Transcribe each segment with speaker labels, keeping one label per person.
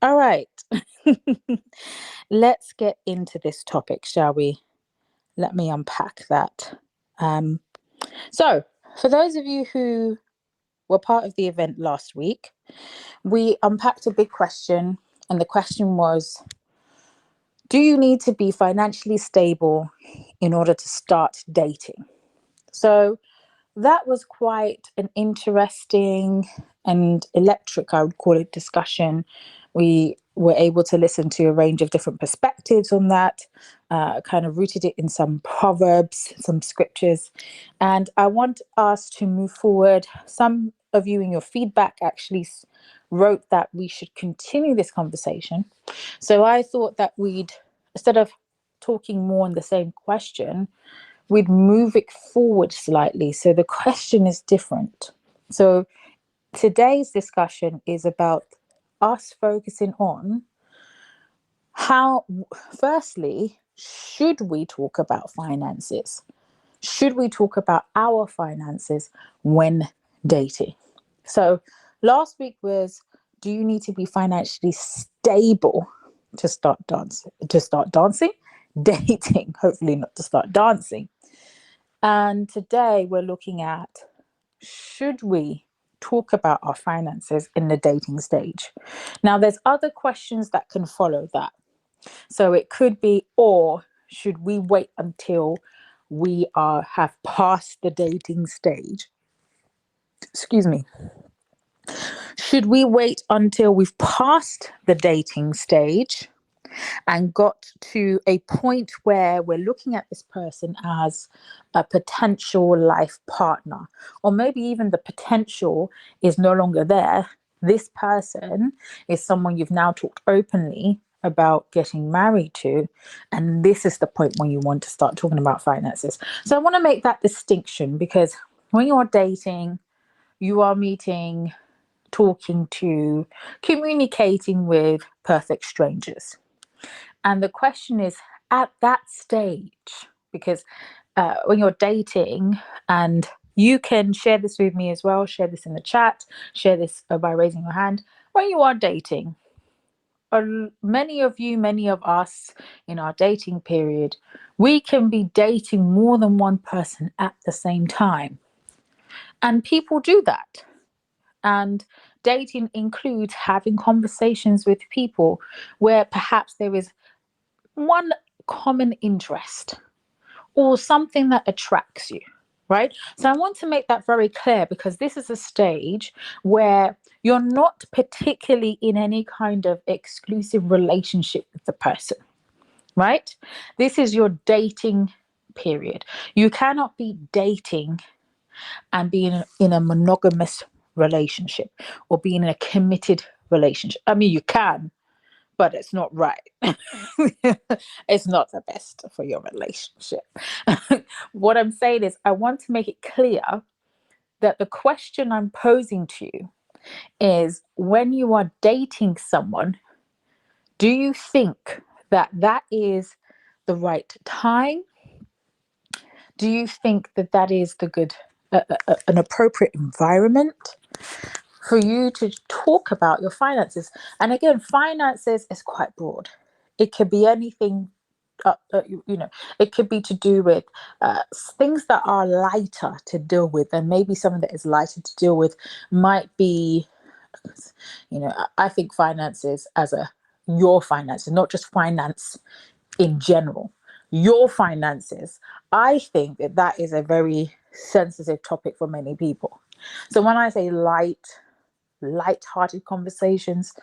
Speaker 1: All right. Let's get into this topic, shall we? Let me unpack that. Um, so, for those of you who were part of the event last week, we unpacked a big question, and the question was, do you need to be financially stable in order to start dating? So, that was quite an interesting and electric, I would call it, discussion. We were able to listen to a range of different perspectives on that, kind of rooted it in some proverbs, some scriptures. And I want us to move forward. Some of you in your feedback actually wrote that we should continue this conversation. So I thought that instead of talking more on the same question, we'd move it forward slightly. So the question is different. So today's discussion is about us focusing on how, firstly, should we talk about finances? Should we talk about our finances when dating? So last week was, do you need to be financially stable to start dancing? Dating, hopefully not to start dancing. And today we're looking at, should we talk about our finances in the dating stage? Now, there's other questions that can follow that. So it could be, or should we wait until we have passed the dating stage? Excuse me. Should we wait until we've passed the dating stage and got to a point where we're looking at this person as a potential life partner, or maybe even the potential is no longer there? This person is someone you've now talked openly about getting married to, and this is the point when you want to start talking about finances. So I want to make that distinction, because when you're dating, you are meeting, talking to, communicating with perfect strangers. And the question is, at that stage, because when you're dating, and you can share this with me as well, share this in the chat, share this by raising your hand. When you are dating, many of us in our dating period, we can be dating more than one person at the same time. And people do that. And dating includes having conversations with people where perhaps there is one common interest or something that attracts you, right? So I want to make that very clear, because this is a stage where you're not particularly in any kind of exclusive relationship with the person, right? This is your dating period. You cannot be dating and be in a monogamous relationship or be in a committed relationship. I mean, you can, but it's not right. It's not the best for your relationship. What I'm saying is, I want to make it clear that the question I'm posing to you is, when you are dating someone, do you think that that is the right time? Do you think that that is an appropriate environment for you to talk about your finances? And again, finances is quite broad. It could be anything. It could be to do with things that are lighter to deal with, and maybe something that is lighter to deal with might be, I think finances as your finances, not just finance in general, your finances. I think that that is a very sensitive topic for many people. So when I say light-hearted conversations,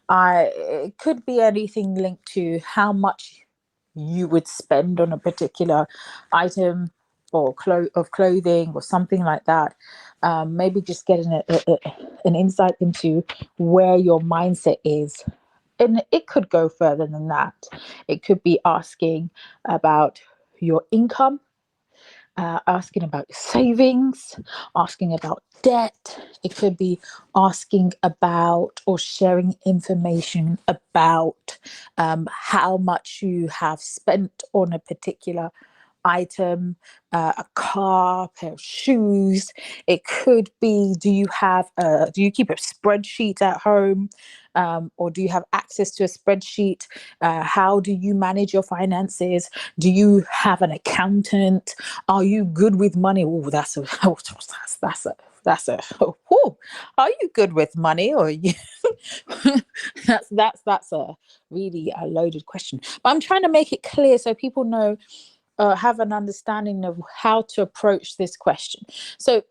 Speaker 1: it could be anything linked to how much you would spend on a particular item or of clothing or something like that. Maybe just getting an insight into where your mindset is. And it could go further than that. It could be asking about your income, asking about your savings, asking about debt. It could be asking about or sharing information about how much you have spent on a particular item, a car, a pair of shoes. It could be, do you keep a spreadsheet at home, or do you have access to a spreadsheet? How do you manage your finances? Do you have an accountant? Are you good with money? Oh, oh, are you good with money, or you? That's a really a loaded question. But I'm trying to make it clear so people know, have an understanding of how to approach this question. So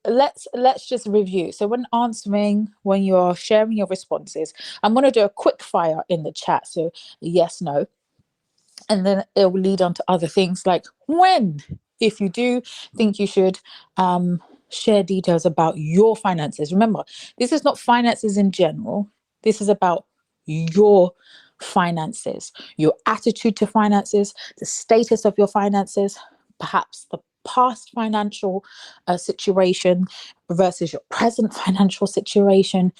Speaker 1: let's just review. So when you're sharing your responses, I'm going to do a quick fire in the chat. So yes, no, and then it will lead on to other things like when, if you do think you should share details about your finances. Remember, this is not finances in general. This is about your finances, your attitude to finances, the status of your finances, perhaps the past financial situation versus your present financial situation.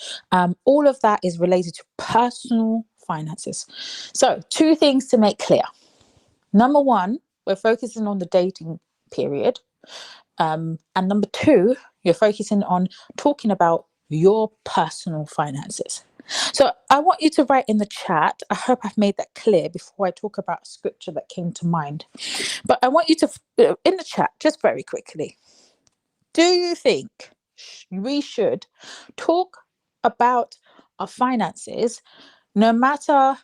Speaker 1: All of that is related to personal finances. So, two things to make clear. Number one, we're focusing on the dating period. And number two, you're focusing on talking about your personal finances. So I want you to write in the chat. I hope I've made that clear before I talk about a scripture that came to mind. But I want you to, in the chat, just very quickly, do you think we should talk about our finances no matter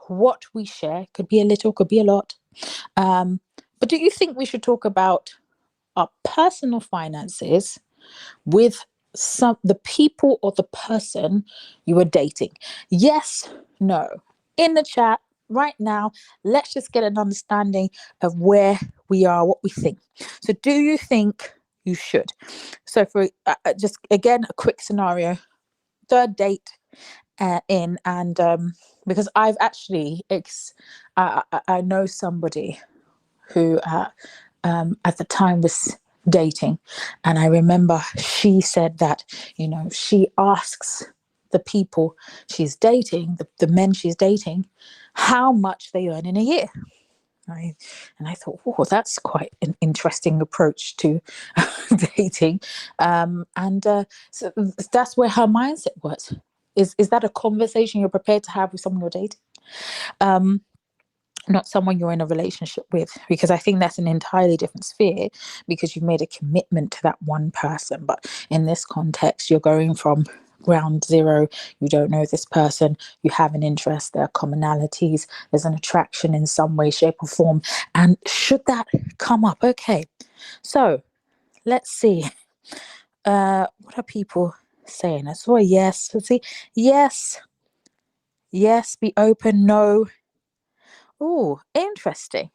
Speaker 1: what we share? Could be a little, could be a lot. But do you think we should talk about our personal finances with the people or the person you are dating? Yes, no. In the chat right now, let's just get an understanding of where we are, what we think. So do you think you should? So for just again, a quick scenario, third date in, and because I've actually I know somebody who at the time was dating, and I remember she said that, she asks the people she's dating, the men she's dating, how much they earn in a year. Right? And I thought, oh, that's quite an interesting approach to dating. So that's where her mindset was. Is that a conversation you're prepared to have with someone you're dating? Not someone you're in a relationship with, because I think that's an entirely different sphere, because you've made a commitment to that one person. But in this context, you're going from ground zero. You don't know this person, you have an interest, there are commonalities, there's an attraction in some way, shape or form. And should that come up, okay, so let's see, what are people saying? I saw a yes. Let's see. Yes, be open. No. Oh, interesting.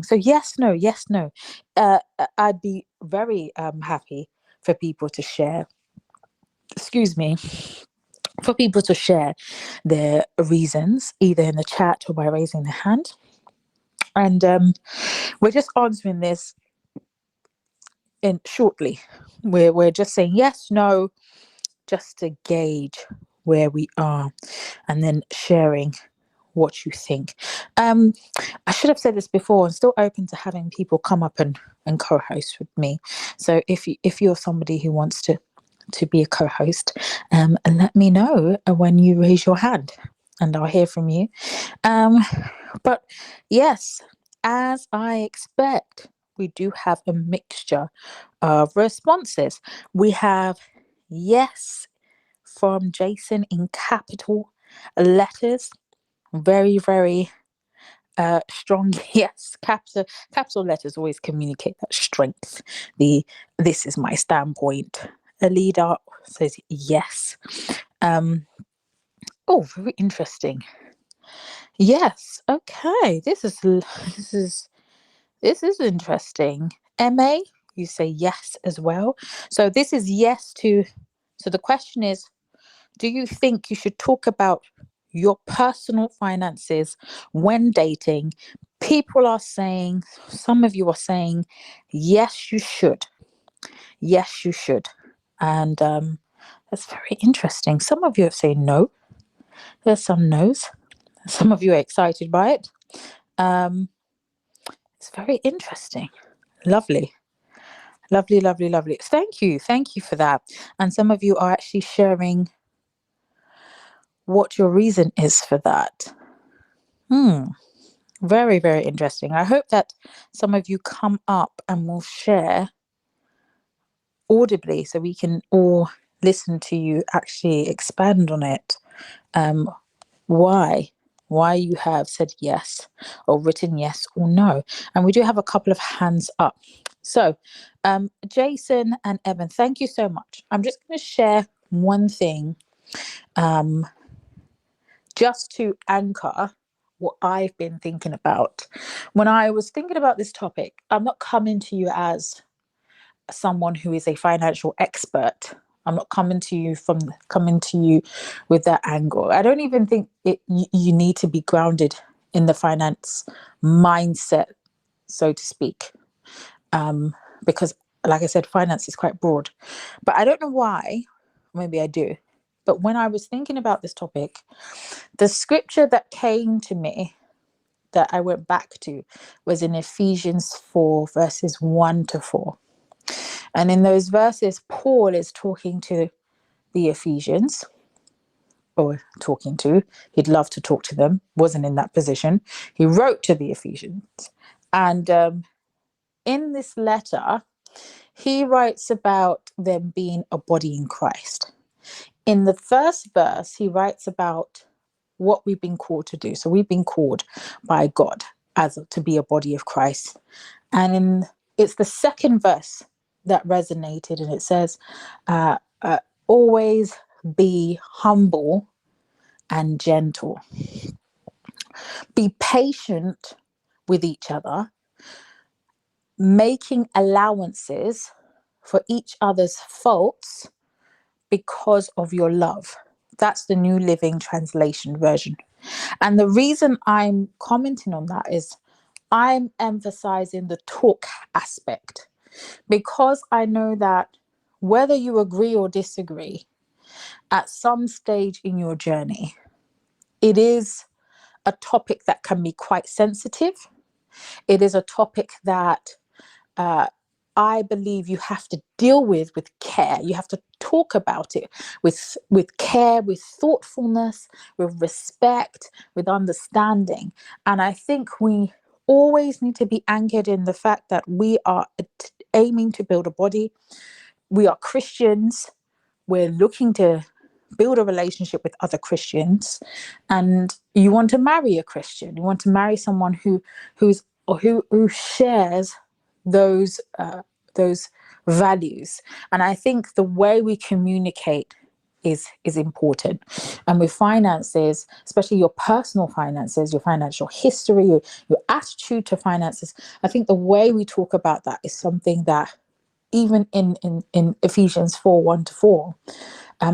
Speaker 1: So yes, no. I'd be very happy for people to share, excuse me, for people to share their reasons, either in the chat or by raising their hand. And we're just answering this in shortly. We're just saying yes, no, just to gauge where we are, and then sharing what you think. I should have said this before. I'm still open to having people come up and co-host with me. So if you're somebody who wants to be a co-host, let me know when you raise your hand, and I'll hear from you. But yes, as I expect, we do have a mixture of responses. We have yes from Jason in capital letters. Very, very strong yes. Capital letters always communicate that strength. This is my standpoint. Alida says yes. Oh, very interesting. Yes. Okay. This is interesting. MA, you say yes as well. So this is yes to. So the question is, do you think you should talk about your personal finances when dating? People are saying, some of you are saying, yes, you should. Yes, you should. And that's very interesting. Some of you have said no. There's some no's. Some of you are excited by it. It's very interesting. Lovely. Lovely, lovely, lovely. Thank you. Thank you for that. And some of you are actually sharing what your reason is for that. Very, very interesting. I hope that some of you come up and will share audibly so we can all listen to you actually expand on it. Why you have said yes or written yes or no. And we do have a couple of hands up. So Jason and Evan, thank you so much. I'm just going to share one thing just to anchor what I've been thinking about. When I was thinking about this topic, I'm not coming to you as someone who is a financial expert. I'm not coming to you with that angle. I don't even think you need to be grounded in the finance mindset, so to speak, because, like I said, finance is quite broad. But I don't know why. Maybe I do. But when I was thinking about this topic, the scripture that came to me that I went back to was in Ephesians 4, verses 1-4. And in those verses, Paul is talking to the Ephesians, he'd love to talk to them, wasn't in that position. He wrote to the Ephesians. And in this letter, he writes about them being a body in Christ. In the first verse, he writes about what we've been called to do. So we've been called by God to be a body of Christ. And it's the second verse that resonated, and it says, always be humble and gentle. Be patient with each other, making allowances for each other's faults because of your love. That's the New Living Translation version. And the reason I'm commenting on that is I'm emphasizing the talk aspect, because I know that whether you agree or disagree, at some stage in your journey, it is a topic that can be quite sensitive. It is a topic that I believe you have to deal with care. You have to talk about it with care, with thoughtfulness, with respect, with understanding. And I think we always need to be anchored in the fact that we are aiming to build a body. We are Christians. We're looking to build a relationship with other Christians, and you want to marry a Christian. You want to marry someone who shares those values. And I think the way we communicate is important. And with finances, especially your personal finances, your financial history, your attitude to finances, I think the way we talk about that is something that even in Ephesians 4, 1-4,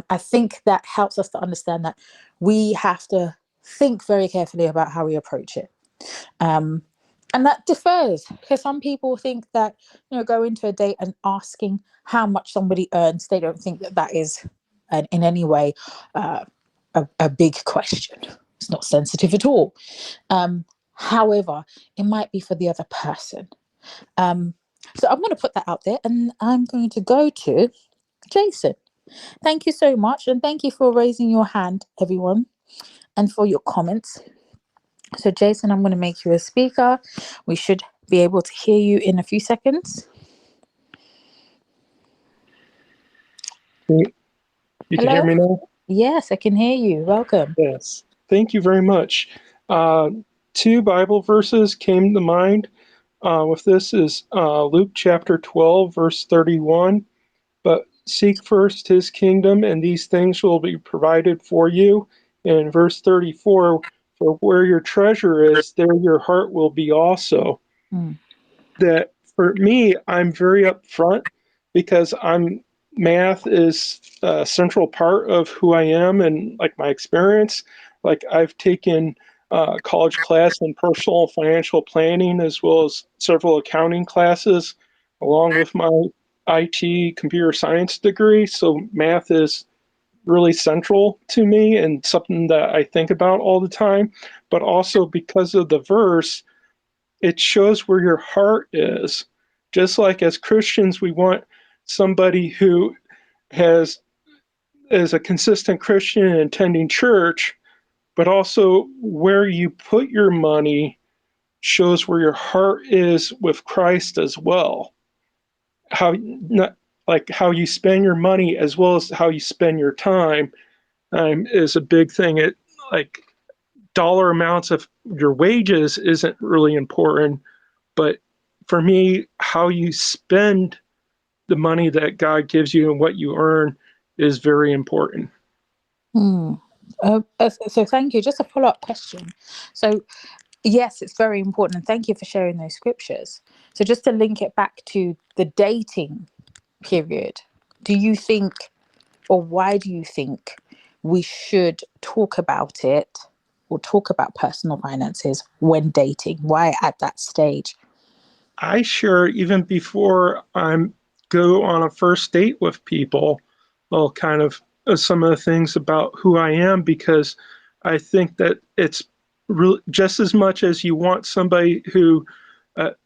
Speaker 1: I think that helps us to understand that we have to think very carefully about how we approach it. And that differs, because some people think that, going to a date and asking how much somebody earns, they don't think that is in any way a big question. It's not sensitive at all. However, it might be for the other person. So I'm going to put that out there, and I'm going to go to Jason. Thank you so much, and thank you for raising your hand, everyone, and for your comments. So Jason, I'm going to make you a speaker. We should be able to hear you in a few seconds.
Speaker 2: You can hear me now?
Speaker 1: Yes, I can hear you. Welcome.
Speaker 2: Yes. Thank you very much. Two Bible verses came to mind with this is Luke chapter 12, verse 31. But seek first his kingdom, and these things will be provided for you. And verse 34, for where your treasure is, there your heart will be also. That for me, I'm very upfront because math is a central part of who I am and like my experience. Like I've taken college class in personal financial planning as well as several accounting classes along with my IT computer science degree. So math is really central to me and something that I think about all the time. But also because of the verse, it shows where your heart is. Just like as Christians, we want somebody who has is a consistent Christian and attending church, but also where you put your money shows where your heart is with Christ as well. How not like how you spend your money as well as how you spend your time is a big thing. It like dollar amounts of your wages isn't really important, but for me, how you spend the money that God gives you and what you earn is very important.
Speaker 1: Hmm. So thank you. Just a follow-up question. So yes, it's very important, and thank you for sharing those scriptures. So just to link it back to the dating period, do you think, or why do you think we should talk about it or talk about personal finances when dating? Why at that stage?
Speaker 2: I share even before I go on a first date with people, well, kind of some of the things about who I am because I think that it's just as much as you want somebody who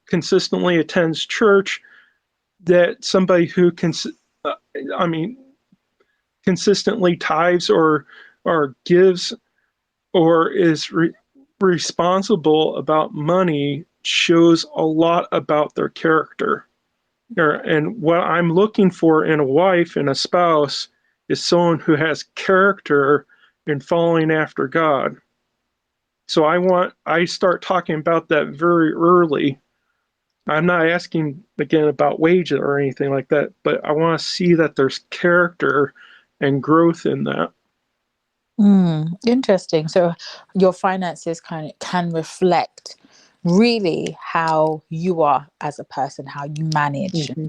Speaker 2: consistently attends church, that somebody who uh, I mean, consistently tithes or gives or is responsible about money shows a lot about their character. And what I'm looking for in a wife and a spouse is someone who has character and following after God. So I start talking about that very early. I'm not asking again about wages or anything like that, but I want to see that there's character and growth in that.
Speaker 1: Interesting. So your finances kind of can reflect really how you are as a person, how you manage.
Speaker 2: Mm-hmm.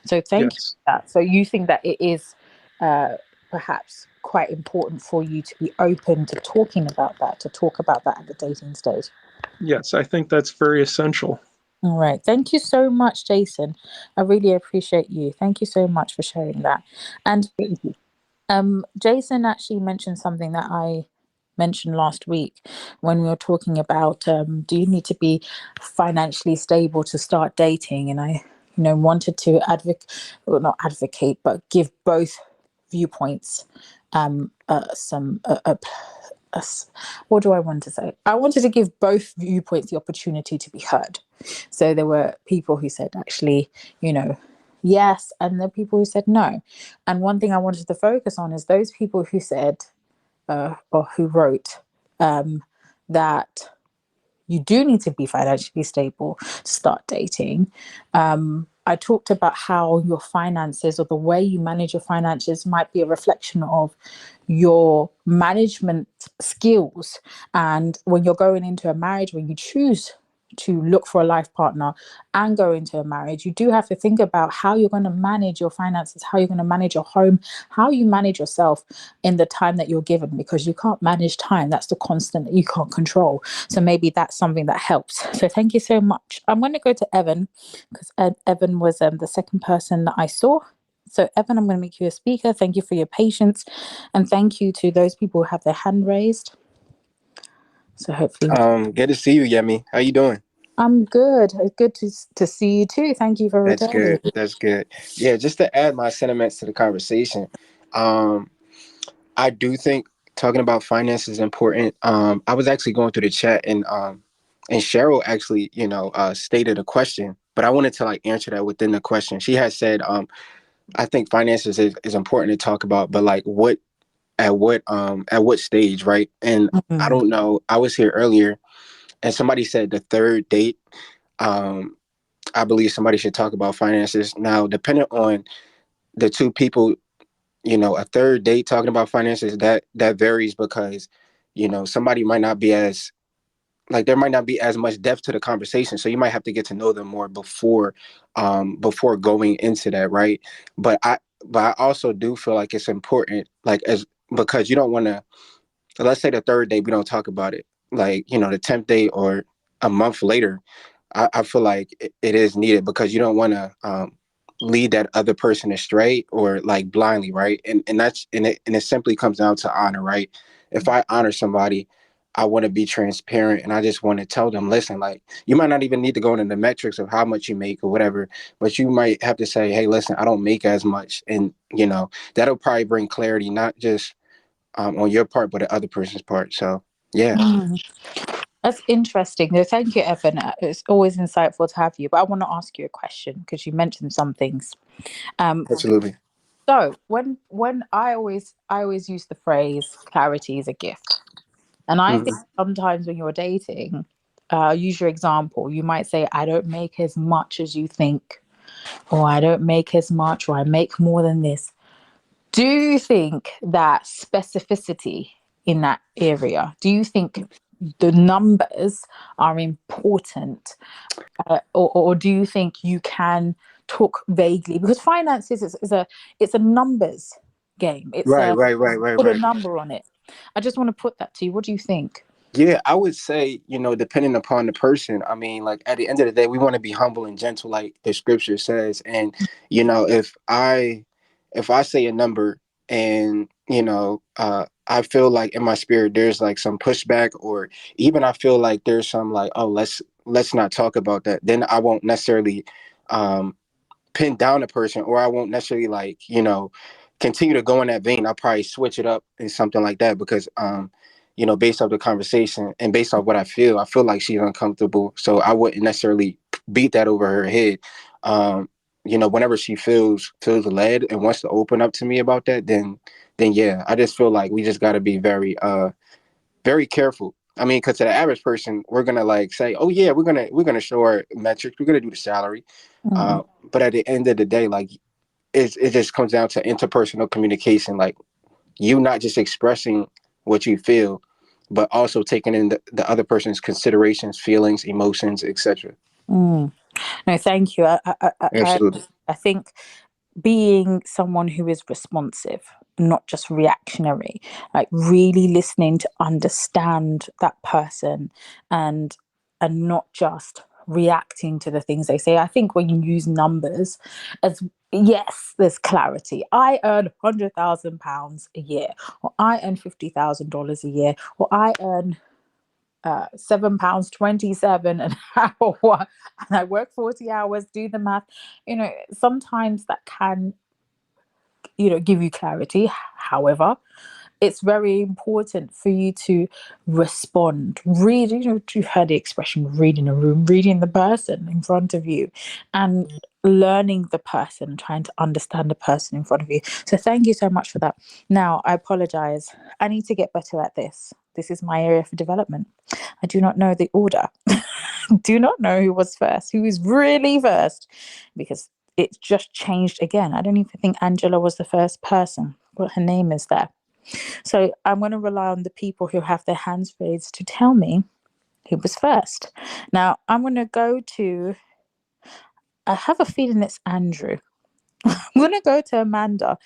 Speaker 1: So thank you
Speaker 2: Yes.
Speaker 1: for that. So you think that it is uh, perhaps quite important for you to be open to talking about that, to talk about that at the dating stage.
Speaker 2: Yes, I think that's very essential.
Speaker 1: All right. Thank you so much, Jason. I really appreciate you. Thank you so much for sharing that. And
Speaker 2: Thank you.
Speaker 1: Jason actually mentioned something that I mentioned last week when we were talking about do you need to be financially stable to start dating? And I, wanted to well, not advocate, but give both viewpoints some what do I want to say? I wanted to give both viewpoints the opportunity to be heard. So there were people who said, actually, yes, and the people who said no. And one thing I wanted to focus on is those people who said, or who wrote, that you do need to be financially stable to start dating. I talked about how your finances or the way you manage your finances might be a reflection of your management skills. And when you're going into a marriage, when you choose to look for a life partner and go into a marriage, you do have to think about how you're going to manage your finances, how you're going to manage your home, how you manage yourself in the time that you're given, because you can't manage time. That's the constant that you can't control. So maybe that's something that helps. So thank you so much. I'm going to go to Evan because Evan was the second person that I saw. So Evan, I'm going to make you a speaker. Thank you for your patience. And thank you to those people who have their hand raised. So hopefully
Speaker 3: Good to see you, Yemi. How you doing?
Speaker 1: I'm good. It's good to see you too. Thank you for
Speaker 3: That's
Speaker 1: returning.
Speaker 3: good. That's good. Yeah, just to add my sentiments to the conversation, um, I do think talking about finance is important. I was actually going through the chat and Cheryl actually, stated a question, but I wanted to like answer that within the question. She had said, I think finances is important to talk about, but like at what stage, right? And I
Speaker 1: Mm,
Speaker 3: don't know. I was here earlier, and somebody said the third date. Um, I believe somebody should talk about finances. Now, depending on the two people, a third date talking about finances, that varies because, somebody might not be as like there might not be as much depth to the conversation. So you might have to get to know them more before going into that, right? But I also do feel like it's important, like as because you don't want to, let's say the third date we don't talk about it. Like, the 10th date or a month later, I feel like it is needed because you don't want to lead that other person astray or like blindly, right? And it simply comes down to honor, right? If I honor somebody, I want to be transparent, and I just want to tell them, listen, like, you might not even need to go into the metrics of how much you make or whatever, but you might have to say, hey, listen, I don't make as much. And, that'll probably bring clarity, not just on your part, but the other person's part. So, yeah.
Speaker 1: That's interesting. No, thank you, Evan. It's always insightful to have you. But I want to ask you a question because you mentioned some things.
Speaker 3: Absolutely.
Speaker 1: So when I always use the phrase "clarity is a gift," and I think sometimes when you're dating, use your example. You might say, "I don't make as much as you think," or "I don't make as much," or "I make more than this." Do you think that specificity in that area? Do you think the numbers are important, or do you think you can talk vaguely? Because finances is a numbers game. It's
Speaker 3: Right,
Speaker 1: a
Speaker 3: right, right, right,
Speaker 1: put a
Speaker 3: right.
Speaker 1: number on it. I just want to put that to you. What do you think?
Speaker 3: Yeah, I would say, depending upon the person, I mean, like, at the end of the day, we want to be humble and gentle, like the scripture says. And, if I say a number and, I feel like in my spirit, there's like some pushback, or even I feel like there's some like, oh, let's not talk about that. Then I won't necessarily, um, pin down a person, or I won't necessarily like, continue to go in that vein. I'll probably switch it up and something like that because, based off the conversation and based off what I feel like she's uncomfortable. So I wouldn't necessarily beat that over her head. Whenever she feels led and wants to open up to me about that, then yeah, I just feel like we just got to be very, very careful. I mean, because to the average person, we're gonna like say, "Oh yeah, we're gonna show our metrics. We're gonna do the salary,"
Speaker 1: Mm,
Speaker 3: but at the end of the day, like, it just comes down to interpersonal communication. Like, you not just expressing what you feel, but also taking in the other person's considerations, feelings, emotions, etc.
Speaker 1: mm. No, thank you.
Speaker 3: Absolutely.
Speaker 1: I think being someone who is responsive, not just reactionary, like really listening to understand that person, and not just reacting to the things they say. I think when you use numbers as, yes, there's clarity. I earn £100,000 a year, or I earn $50,000 a year, or I earn £7.27 an hour, and I work 40 hours. Do the math. Sometimes that can give you clarity. However, it's very important for you to respond, read. You heard the expression reading a room, reading the person in front of you, and learning the person, trying to understand the person in front of you. So thank you so much for that. Now, I apologize. I need to get better at this. This is my area for development. I do not know the order. Do not know who was first, who is really first, because it's just changed again. I don't even think Angela was the first person, but her name is there. So I'm going to rely on the people who have their hands raised to tell me who was first. Now I'm going to go to, I have a feeling it's Andrew. I'm going to go to Amanda,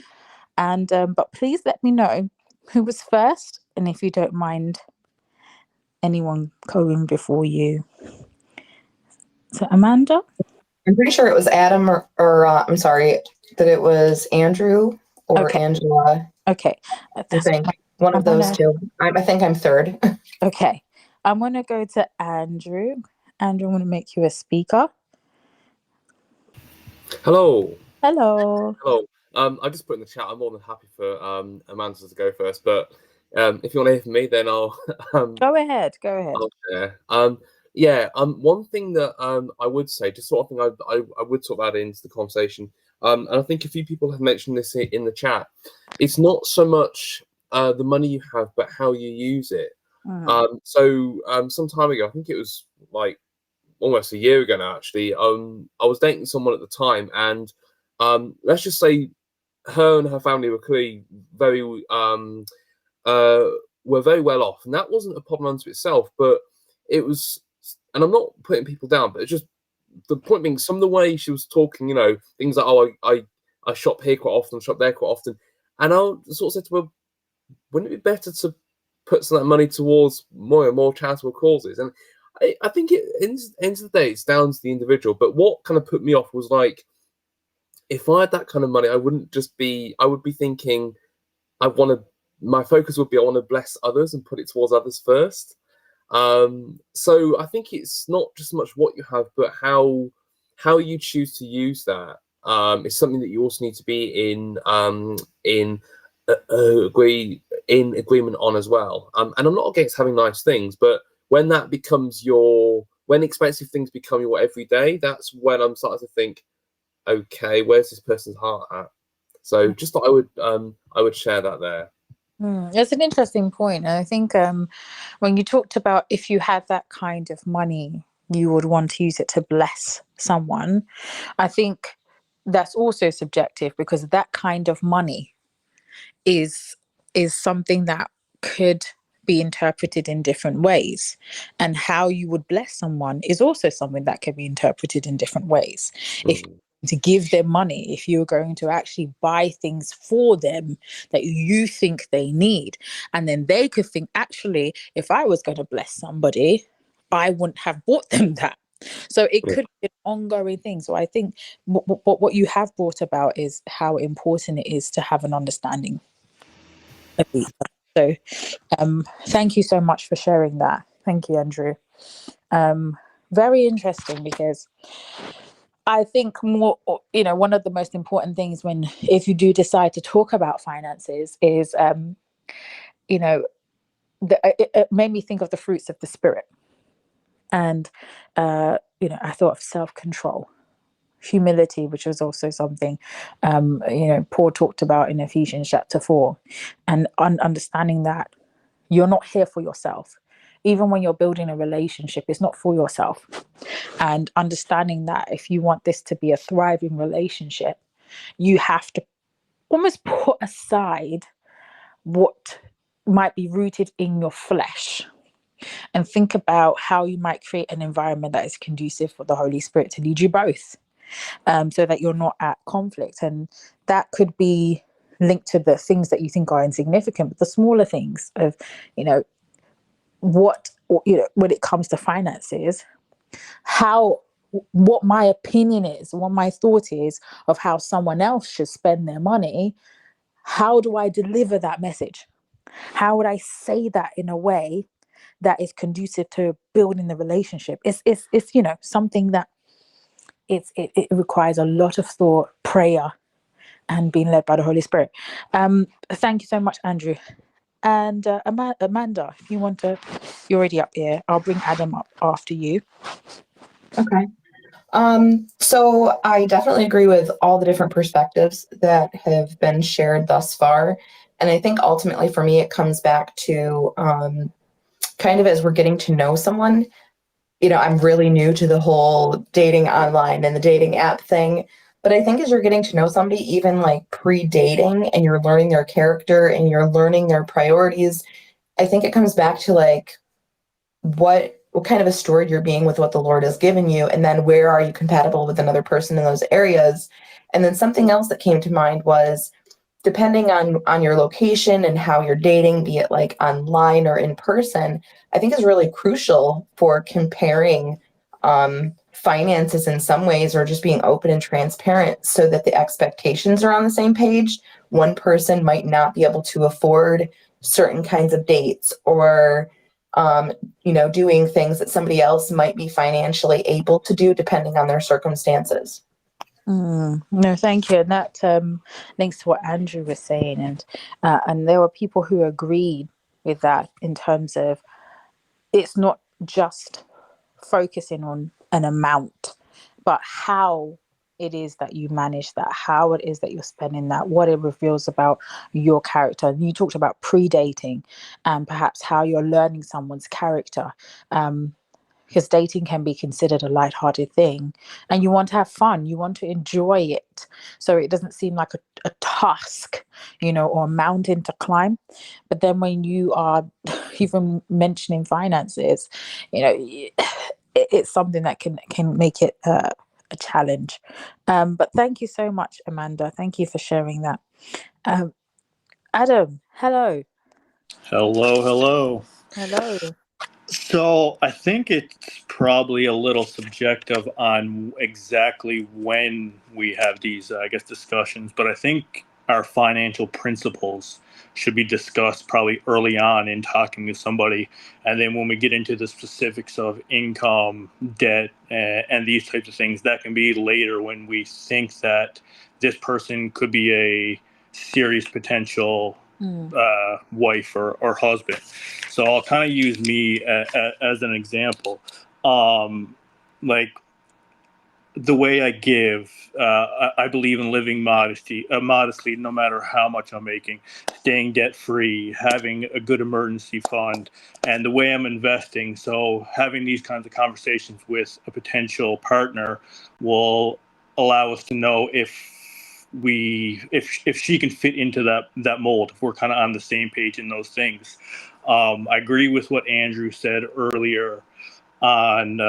Speaker 1: and but please let me know who was first, and if you don't mind anyone going before you. So Amanda?
Speaker 4: I'm pretty sure it was Adam or I'm sorry, that it was Andrew or
Speaker 1: Okay.
Speaker 4: Angela.
Speaker 1: Okay.
Speaker 4: I
Speaker 1: That's
Speaker 4: think one of those two. I think I'm third.
Speaker 1: Okay. I'm going to go to Andrew. Andrew, I'm going to make you a speaker.
Speaker 5: Hello.
Speaker 1: Hello.
Speaker 5: Hello. I just put in the chat. I'm more than happy for Amanda to go first, but if you want to hear from me, then I'll
Speaker 1: Go ahead. Go ahead.
Speaker 5: I'll share. One thing that I would say, just sort of thing I would sort of add into the conversation, and I think a few people have mentioned this in the chat. It's not so much the money you have, but how you use it. Some time ago, I think it was like almost a year ago now, actually, I was dating someone at the time, and let's just say her and her family were clearly uh, were very well off, and that wasn't a problem unto itself, but it was, and I'm not putting people down, but it's just the point being, some of the way she was talking, things like, oh, I shop here quite often, shop there quite often, and I sort of said to her, wouldn't it be better to put some of that money towards more and more charitable causes? And I think end of the day, it's down to the individual. But what kind of put me off was like, if I had that kind of money, I would be thinking, my focus would be, I want to bless others and put it towards others first. So I think it's not just much what you have, but how you choose to use that is something that you also need to be in agreement on as well. And I'm not against having nice things, but when that becomes when expensive things become your everyday, that's when I'm starting to think, okay, where's this person's heart at? So just thought I would share that there.
Speaker 1: That's an interesting point. And I think when you talked about if you had that kind of money, you would want to use it to bless someone. I think that's also subjective, because that kind of money is something that could be interpreted in different ways, and how you would bless someone is also something that can be interpreted in different ways. If to give them money, if you're going to actually buy things for them that you think they need, and then they could think, actually, if I was going to bless somebody, I wouldn't have bought them that. So it could be an ongoing thing. So I think what you have brought about is how important it is to have an understanding of each other. So thank you so much for sharing that. Thank you, Andrew. Very interesting, because I think one of the most important things if you do decide to talk about finances is, it made me think of the fruits of the spirit. And, I thought of self-control, humility, which was also something, Paul talked about in Ephesians chapter 4, and understanding that you're not here for yourself. Even when you're building a relationship, it's not for yourself. And understanding that if you want this to be a thriving relationship, you have to almost put aside what might be rooted in your flesh, and think about how you might create an environment that is conducive for the Holy Spirit to lead you both, so that you're not at conflict. And that could be linked to the things that you think are insignificant, but the smaller things of, when it comes to finances, what my opinion is, what my thought is of how someone else should spend their money. How do I deliver that message? How would I say that in a way that is conducive to building the relationship? It's something that it requires a lot of thought, prayer, and being led by the Holy Spirit. Thank you so much, Andrew. And Amanda, if you want to, you're already up here. I'll bring Adam up after you.
Speaker 4: Okay. So I definitely agree with all the different perspectives that have been shared thus far. And I think ultimately for me, it comes back to kind of as we're getting to know someone. I'm really new to the whole dating online and the dating app thing. But I think as you're getting to know somebody, even like pre-dating, and you're learning their character and you're learning their priorities, I think it comes back to like what kind of a steward you're being with what the Lord has given you, and then where are you compatible with another person in those areas. And then something else that came to mind was, depending on your location and how you're dating, be it like online or in person, I think is really crucial for comparing finances in some ways, or just being open and transparent so that the expectations are on the same page. One person might not be able to afford certain kinds of dates, or doing things that somebody else might be financially able to do depending on their circumstances.
Speaker 1: No, thank you. And that links to what Andrew was saying, and there were people who agreed with that, in terms of it's not just focusing on an amount, but how it is that you manage that, how it is that you're spending that, what it reveals about your character. And you talked about pre-dating, and perhaps how you're learning someone's character. Because dating can be considered a lighthearted thing, and you want to have fun, you want to enjoy it, so it doesn't seem like a task, or a mountain to climb. But then when you are even mentioning finances, it's something that can make it a challenge. But thank you so much, Amanda. Thank you for sharing that. Adam, hello.
Speaker 6: Hello. So I think it's probably a little subjective on exactly when we have these, discussions. But I think our financial principles should be discussed probably early on in talking to somebody. And then when we get into the specifics of income, debt, and these types of things, that can be later when we think that this person could be a serious potential wife or husband. So I'll kind of use me as an example. Like, the way I give, I believe in living modestly, no matter how much I'm making, staying debt free, having a good emergency fund, and the way I'm investing. So having these kinds of conversations with a potential partner will allow us to know if she can fit into that mold, if we're kind of on the same page in those things. I agree with what Andrew said earlier on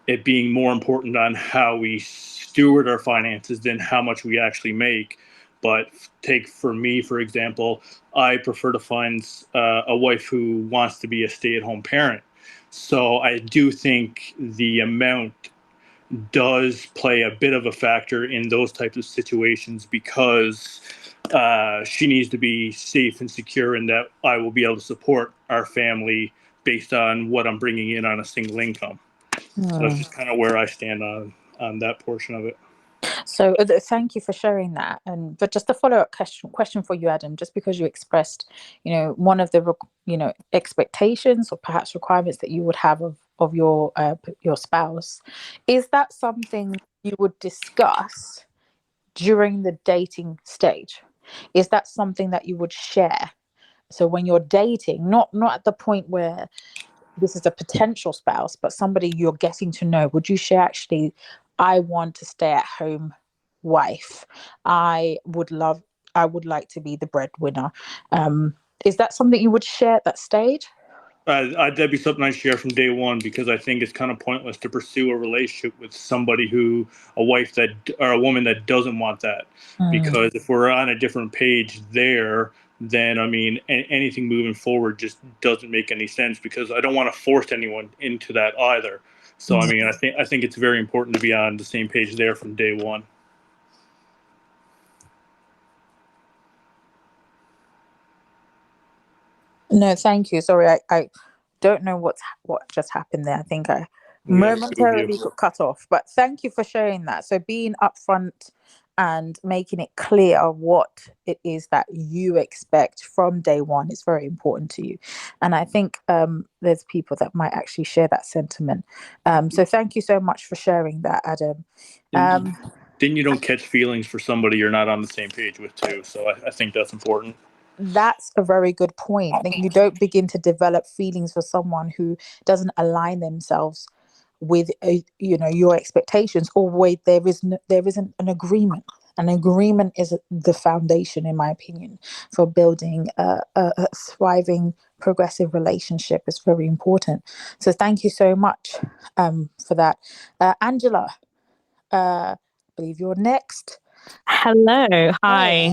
Speaker 6: it being more important on how we steward our finances than how much we actually make. But take for me, for example, I prefer to find a wife who wants to be a stay-at-home parent. So I do think the amount does play a bit of a factor in those types of situations, because she needs to be safe and secure, and that I will be able to support our family based on what I'm bringing in on a single income. So that's just kind of where I stand on that portion of it.
Speaker 1: So thank you for sharing that. And but just a follow-up question for you, Adam, just because you expressed, one of the expectations or perhaps requirements that you would have of your spouse, is that something you would discuss during the dating stage? Is that something that you would share? So when you're dating, not at the point where this is a potential spouse, but somebody you're getting to know, would you share, actually, I want to stay at home wife. I would like to be the breadwinner. Is that something you would share at that stage?
Speaker 6: That'd be something I share from day one, because I think it's kind of pointless to pursue a relationship with somebody a woman that doesn't want that. Because if we're on a different page there, then I mean, anything moving forward just doesn't make any sense, because I don't want to force anyone into that either. So I mean, I think it's very important to be on the same page there from day one.
Speaker 1: No, thank you. Sorry, I don't know what just happened there. I think I momentarily got cut off, but thank you for sharing that. So being upfront and making it clear what it is that you expect from day one is very important to you. And I think there's people that might actually share that sentiment. So thank you so much for sharing that, Adam.
Speaker 6: Then you don't catch feelings for somebody you're not on the same page with too. So I think that's important.
Speaker 1: That's a very good point. Then you don't begin to develop feelings for someone who doesn't align themselves with your expectations, or wait, there isn't an agreement. An agreement is the foundation, in my opinion, for building a thriving, progressive relationship. Is very important. So thank you so much for that. Angela, I believe you're next.
Speaker 7: Hello. Hi.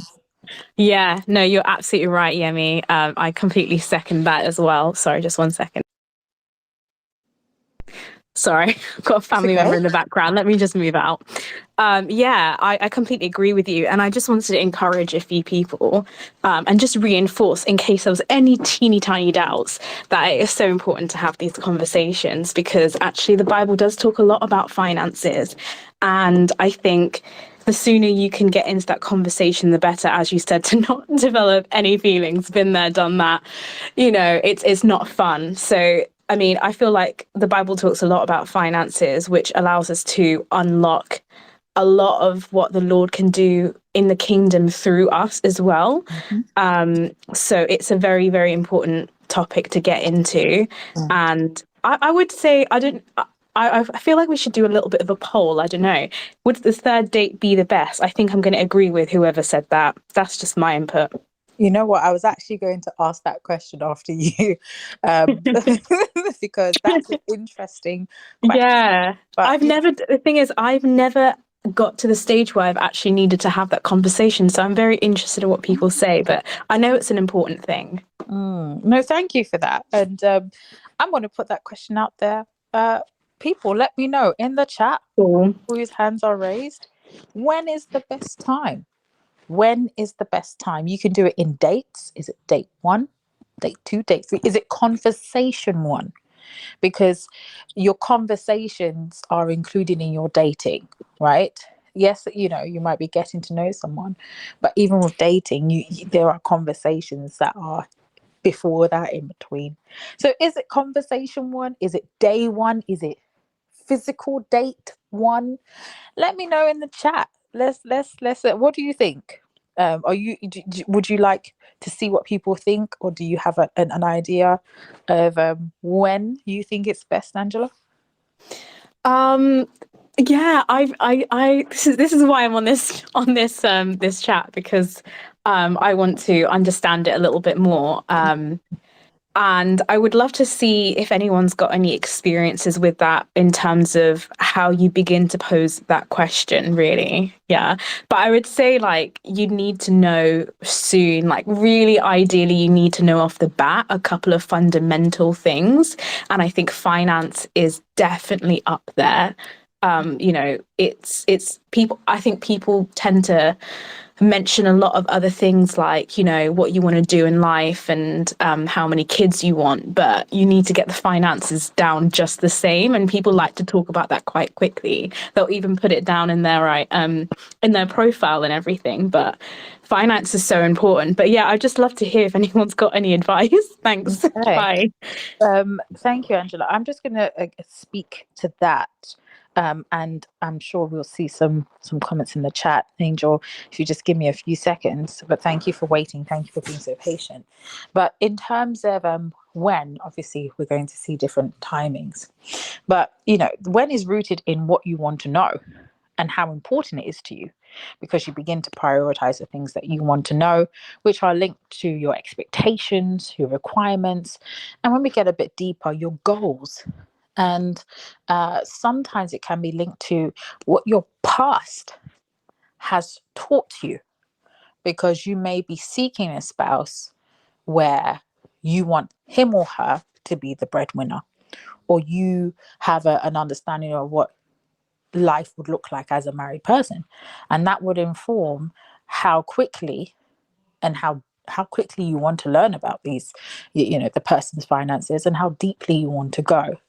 Speaker 7: Yeah, no, you're absolutely right, Yemi. I completely second that as well. Sorry, just 1 second. Sorry, I've got a family member in the background. Let me just move out. Yeah, I completely agree with you. And I just wanted to encourage a few people and just reinforce, in case there was any teeny tiny doubts, that it is so important to have these conversations, because actually the Bible does talk a lot about finances. And I think the sooner you can get into that conversation, the better, as you said, to not develop any feelings. Been there, done that. It's not fun. So I mean, I feel like the Bible talks a lot about finances, which allows us to unlock a lot of what the Lord can do in the kingdom through us as well. So it's a very, very important topic to get into. And I would say, I feel like we should do a little bit of a poll. I don't know. Would the third date be the best? I think I'm going to agree with whoever said that. That's just my input.
Speaker 1: You know what? I was actually going to ask that question after you, because that's an interesting question.
Speaker 7: Yeah,
Speaker 1: but
Speaker 7: the thing is, I've never got to the stage where I've actually needed to have that conversation. So I'm very interested in what people say, but I know it's an important thing.
Speaker 1: No, thank you for that. And I'm going to put that question out there. People, let me know in the chat whose hands are raised. When is the best time when is the best time? You can do it in dates. Is it date 1, date 2, date 3? Is it conversation 1? Because your conversations are included in your dating, right? Yes, you might be getting to know someone, but even with dating, there are conversations that are before that, in between. So is it conversation 1? Is it day 1? Is it physical date 1? Let me know in the chat. Let's what do you think? Would you like to see what people think, or do you have an idea of when you think it's best, Angela?
Speaker 7: Yeah, this is why I'm on this chat, because I want to understand it a little bit more. And I would love to see if anyone's got any experiences with that in terms of how you begin to pose that question, really. Yeah. But I would say, like, you need to know soon, like, really ideally, you need to know off the bat a couple of fundamental things. And I think finance is definitely up there. It's people, I think people tend to mention a lot of other things, like, what you want to do in life and how many kids you want, but you need to get the finances down just the same. And people like to talk about that quite quickly. They'll even put it down in their profile and everything, but finance is so important. But yeah, I'd just love to hear if anyone's got any advice. Thanks.
Speaker 1: Okay.
Speaker 7: Bye.
Speaker 1: Thank you, Angela. I'm just going to speak to that. And I'm sure we'll see some comments in the chat. Angel, if you just give me a few seconds. But thank you for waiting. Thank you for being so patient. But in terms of when, obviously, we're going to see different timings. But, when is rooted in what you want to know and how important it is to you, because you begin to prioritize the things that you want to know, which are linked to your expectations, your requirements, and when we get a bit deeper, your goals. And sometimes it can be linked to what your past has taught you, because you may be seeking a spouse where you want him or her to be the breadwinner, or you have an understanding of what life would look like as a married person, and that would inform how quickly and how quickly you want to learn about these, the person's finances, and how deeply you want to go.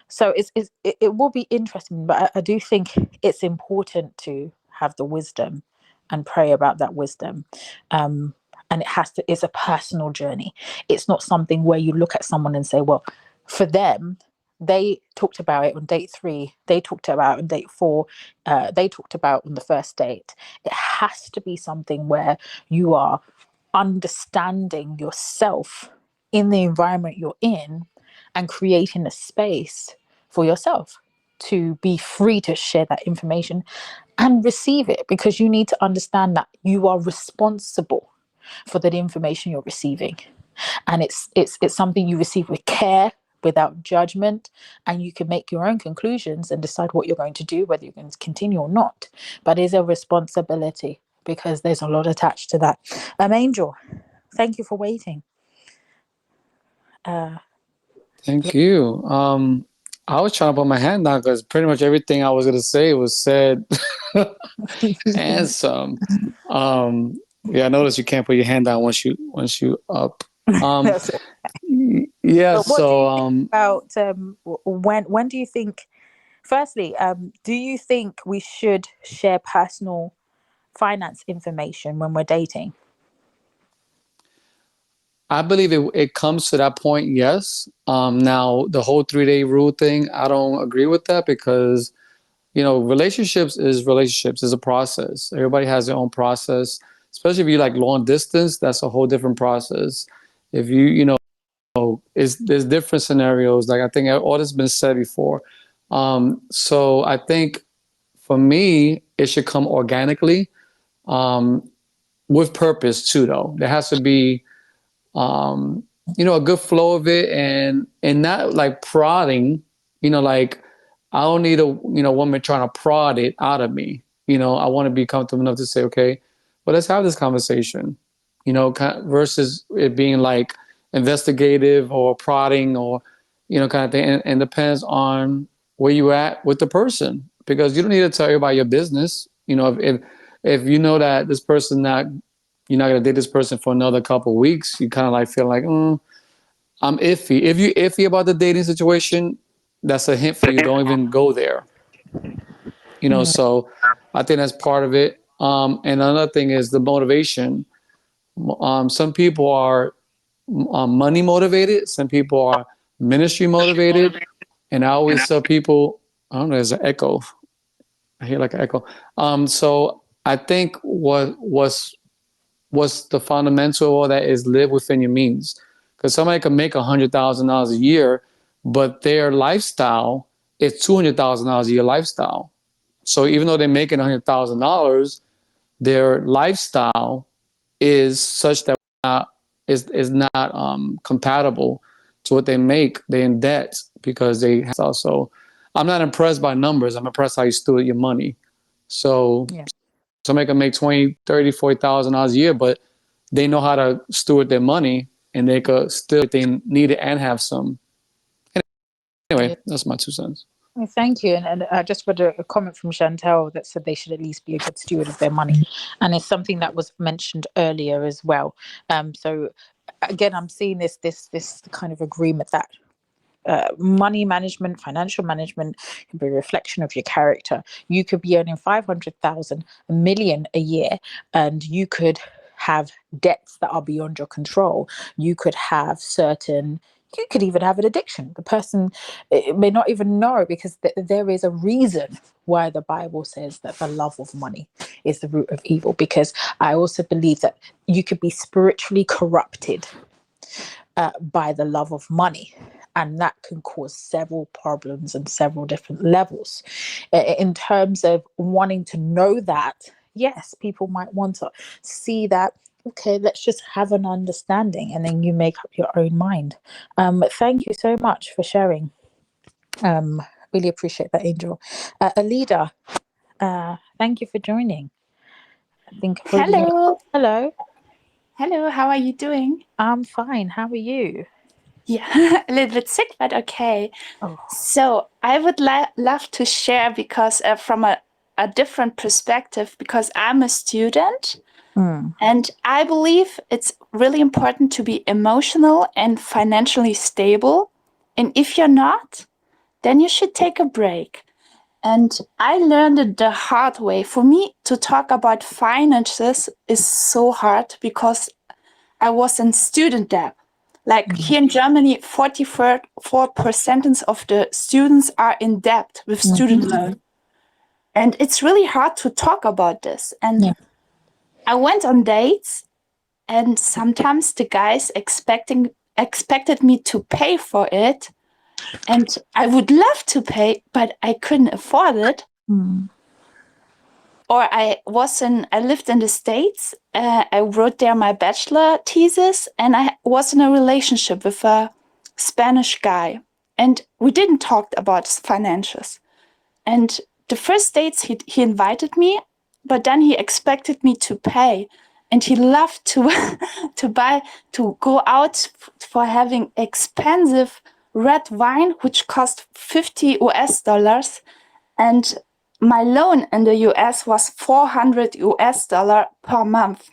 Speaker 1: So it will be interesting, but I do think it's important to have the wisdom and pray about that wisdom. And it's a personal journey. It's not something where you look at someone and say, well, for them, they talked about it on date 3, they talked about it on date 4, they talked about on the first date. It has to be something where you are understanding yourself in the environment you're in and creating a space for yourself to be free to share that information and receive it, because you need to understand that you are responsible for that information you're receiving, and it's something you receive with care, without judgment, and you can make your own conclusions and decide what you're going to do, whether you're going to continue or not. But it's a responsibility, because there's a lot attached to that. Angel, thank you for waiting.
Speaker 8: Thank you. I was trying to put my hand down because pretty much everything I was going to say was said and some. Yeah, I noticed you can't put your hand down once you up.
Speaker 1: That's it.
Speaker 8: Yeah.
Speaker 1: But what do
Speaker 8: So
Speaker 1: you think about when do you think? Firstly, do you think we should share personal finance information when we're dating?
Speaker 8: I believe it comes to that point. Yes. Now the whole 3-day rule thing, I don't agree with that, because relationships is a process. Everybody has their own process, especially if you like long distance. That's a whole different process. If there's different scenarios. Like, I think all this has been said before. So I think for me, it should come organically, with purpose too, though. There has to be, a good flow of it, and not like prodding, like, I don't need a, woman trying to prod it out of me. I want to be comfortable enough to say, okay, well, let's have this conversation, versus it being like investigative or prodding or, kind of thing. And depends on where you at with the person, because you don't need to tell everybody your business. if you know that this person you're not gonna date this person for another couple of weeks, you kind of like feel like, I'm iffy. If you're iffy about the dating situation, that's a hint for you. Don't even go there. So I think that's part of it. And another thing is the motivation. Some people are money motivated. Some people are ministry motivated. And I always tell people, I don't know, there's an echo. I hear like an echo. So I think what's the fundamental of all that is live within your means. Because somebody can make $100,000 a year, but their lifestyle is $200,000 a year lifestyle. So even though they're making $100,000, their lifestyle is such that is not compatible to what they make. They're in debt because they have also. I'm not impressed by numbers. I'm impressed how you steward your money. So somebody can make $20,000, $30,000, $40,000 a year, but they know how to steward their money, and they could still, if they need it, and have some. Anyway, that's my 2 cents.
Speaker 1: Well, thank you. And I just read a comment from Chantel that said they should at least be a good steward of their money. And it's something that was mentioned earlier as well. So again, I'm seeing this kind of agreement that money management, financial management can be a reflection of your character. You could be earning 500,000, a million a year, and you could have debts that are beyond your control. You could have you could even have an addiction. The person may not even know, because there is a reason why the Bible says that the love of money is the root of evil. Because I also believe that you could be spiritually corrupted by the love of money. And that can cause several problems and several different levels. In terms of wanting to know that, yes, people might want to see that, okay, let's just have an understanding, and then you make up your own mind. Thank you so much for sharing. Really appreciate that, Angel. Alida, thank you for joining. I think.
Speaker 9: Hello.
Speaker 1: Hello.
Speaker 9: Hello, how are you doing?
Speaker 1: I'm fine. How are you?
Speaker 9: Yeah, a little bit sick, but okay.
Speaker 1: Oh.
Speaker 9: So I would love to share, because from a different perspective, because I'm a student. And I believe it's really important to be emotional and financially stable. And if you're not, then you should take a break. And I learned it the hard way. For me, to talk about finances is so hard, because I was in student debt. Like here in Germany, 44% of the students are in debt with student loan. And it's really hard to talk about this. And I went on dates, and sometimes the guys expected me to pay for it. And I would love to pay, but I couldn't afford it. Or I lived in the States. I wrote there my bachelor thesis, and I was in a relationship with a Spanish guy. And we didn't talk about financials. And the first dates, he invited me, but then he expected me to pay. And he loved to to go out for having expensive red wine, which cost $50. And my loan in the US was $400 per month.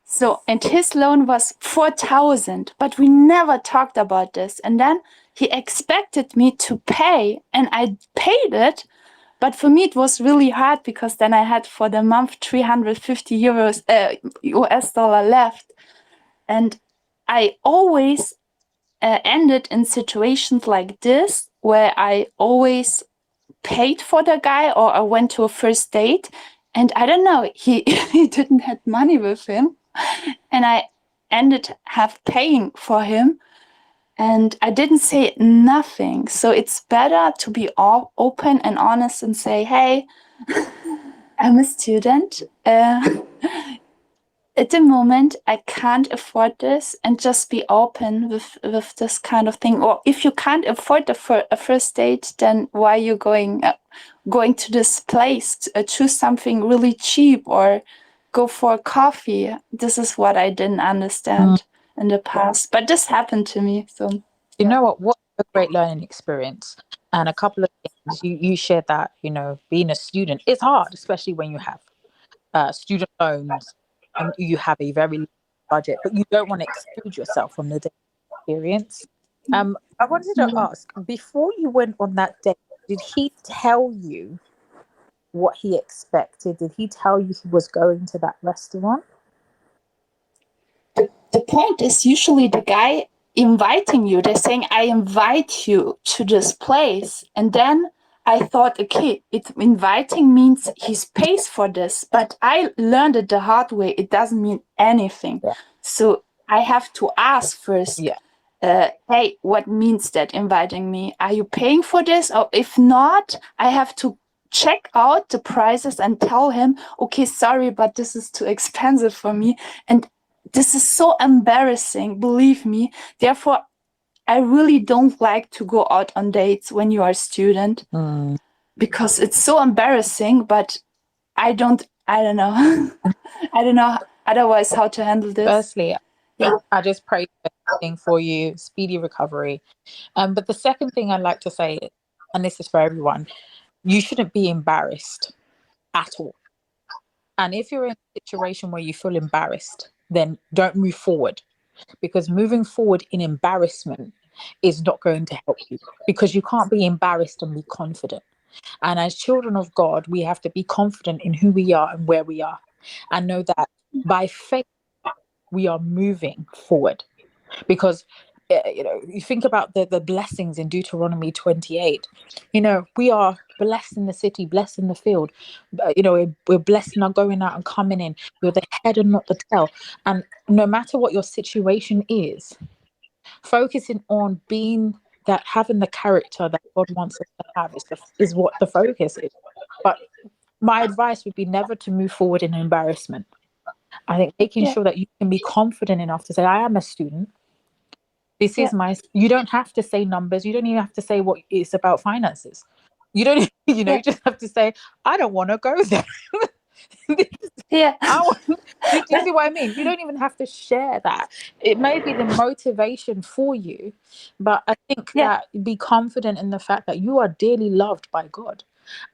Speaker 9: So, and his loan was 4,000, but we never talked about this. And then he expected me to pay, and I paid it. But for me, it was really hard, because then I had for the month 350 US dollar left. And I always ended in situations like this, where I always paid for the guy, or I went to a first date, and I don't know, he didn't have money with him, and I ended paying for him, and I didn't say nothing. So it's better to be all open and honest and say, hey, I'm a student. At the moment, I can't afford this, and just be open with this kind of thing. Or if you can't afford a first date, then why are you going to this place? Choose something really cheap, or go for a coffee. This is what I didn't understand in the past, but this happened to me. So
Speaker 1: you know what a great learning experience. And a couple of things you shared, that being a student is hard, especially when you have student loans, and you have a very low budget, but you don't want to exclude yourself from the experience. I wanted to ask, before you went on that date, did he tell you what he expected? Did he tell you he was going to that restaurant?
Speaker 9: The point is usually the guy inviting you. They're saying, I invite you to this place. And then I thought, okay, it's inviting means he pays for this. But I learned it the hard way. It doesn't mean anything.
Speaker 1: Yeah.
Speaker 9: So I have to ask first,
Speaker 1: Yeah.
Speaker 9: hey, what means that inviting me? Are you paying for this? Or if not, I have to check out the prices and tell him, okay, sorry, but this is too expensive for me. And this is so embarrassing, believe me. Therefore, I really don't like to go out on dates when you are a student because it's so embarrassing, but I don't know. I don't know otherwise how to handle this.
Speaker 1: Firstly, I just pray for you, speedy recovery. But the second thing I'd like to say, and this is for everyone, you shouldn't be embarrassed at all. And if you're in a situation where you feel embarrassed, then don't move forward, because moving forward in embarrassment is not going to help you, because you can't be embarrassed and be confident. And as children of God, we have to be confident in who we are and where we are, and know that by faith we are moving forward. Because you think about the blessings in Deuteronomy 28. We are blessed in the city, blessed in the field. We're blessed in our going out and coming in. We're the head and not the tail. And no matter what your situation is, focusing on being that, having the character that God wants us to have is what the focus is. But my advice would be never to move forward in embarrassment. I think making sure that you can be confident enough to say, I am a student. This is you don't have to say numbers. You don't even have to say what it's about finances. You don't, you just have to say, I don't want to go there. Do you see what I mean? You don't even have to share that. It may be the motivation for you, but I think that be confident in the fact that you are dearly loved by God,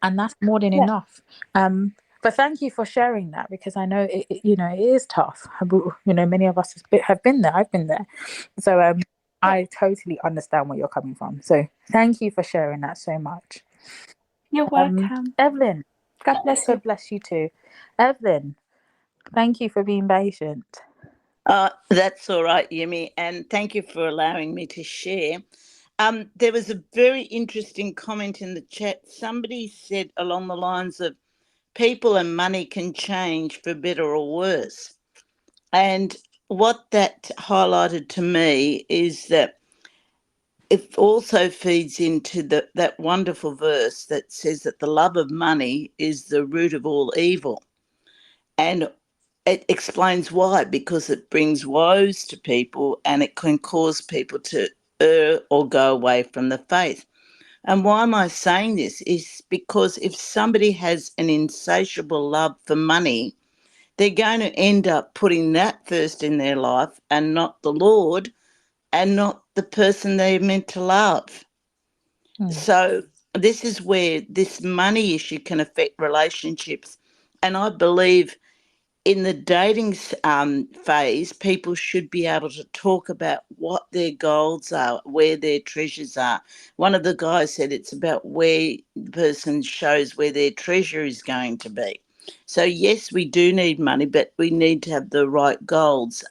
Speaker 1: and that's more than enough. But thank you for sharing that, because I know it is tough. Many of us have been there. I've been there. So I totally understand where you're coming from. So thank you for sharing that so much.
Speaker 9: You're welcome.
Speaker 1: Evelyn.
Speaker 9: God bless you.
Speaker 1: God bless you too. Evelyn, thank you for being patient.
Speaker 10: That's all right, Yemi, and thank you for allowing me to share. There was a very interesting comment in the chat. Somebody said along the lines of, people and money can change for better or worse. And what that highlighted to me is that it also feeds into that wonderful verse that says that the love of money is the root of all evil. And it explains why, because it brings woes to people and it can cause people to err or go away from the faith. And why am I saying this? Is because if somebody has an insatiable love for money, they're going to end up putting that first in their life and not the Lord and not the person they're meant to love. So this is where this money issue can affect relationships. And I believe in the dating phase, people should be able to talk about what their goals are, where their treasures are. One of the guys said it's about where the person shows where their treasure is going to be. So, yes, we do need money, but we need to have the right goals.